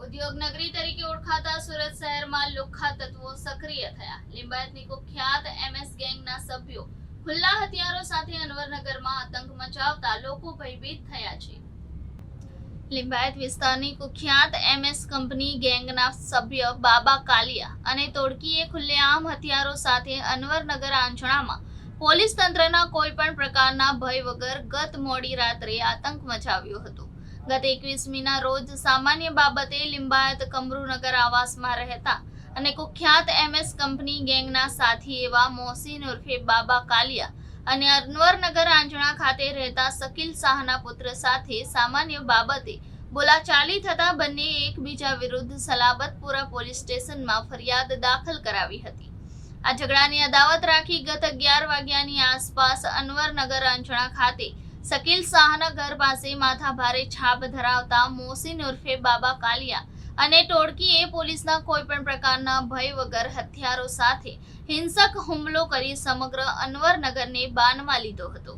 ઉદ્યોગ નગરી તરીકે ઓળખાતા સુરત શહેરમાં લુખ્ખા તત્વો સક્રિય થયા। લિંબાયતની કુખ્યાત એમએસ ગેંગના સભ્યો ખુલ્લા હથિયારો સાથે અનવરનગરમાં આતંક મચાવતા લોકો ભયભીત થયા છે। લિંબાયત વિસ્તારની કુખ્યાત એમએસ કંપની ગેંગના સભ્ય બાબા કાલિયા અને તોડકીએ ખુલ્લેઆમ હથિયારો સાથે અનવરનગર આંચણામાં પોલીસ તંત્રના કોઈ પણ પ્રકારના ભય વગર ગત મોડી રાત્રે આતંક મચાવ્યો હતો। ગત 21મીના રોજ સામાન્ય બાબતે લિંબાયત કમરુનગર આવાસમાં રહેતા અને કુખ્યાત એમએસ કંપની ગેંગના સાથી એવા મોહસિન ઉર્ફે બાબા કાલિયા અને અનવરનગર આંચણા ખાતે રહેતા શકીલ શાહના પુત્ર સાથે સામાન્ય બાબતે બોલાચાલી થતા બંને એકબીજા વિરુદ્ધ સલાબતપુરા પોલીસ સ્ટેશનમાં ફરિયાદ દાખલ કરાવી હતી। આ ઝઘડાની અદાવત રાખી ગત 11 વાગ્યાની આસપાસ અનવરનગર આંચણા ખાતે શકીલ શાહના ઘર પાસે માથાભારે છાપ ધરાવતા મોહસિન ઉર્ફે બાબા કાલિયા અને ટોળકીએ પોલીસના કોઈ પણ પ્રકારના ભય વગર હથિયારો સાથે હિંસક હુમલો કરી સમગ્ર અનવરનગરને બાનમાં લીધો હતો।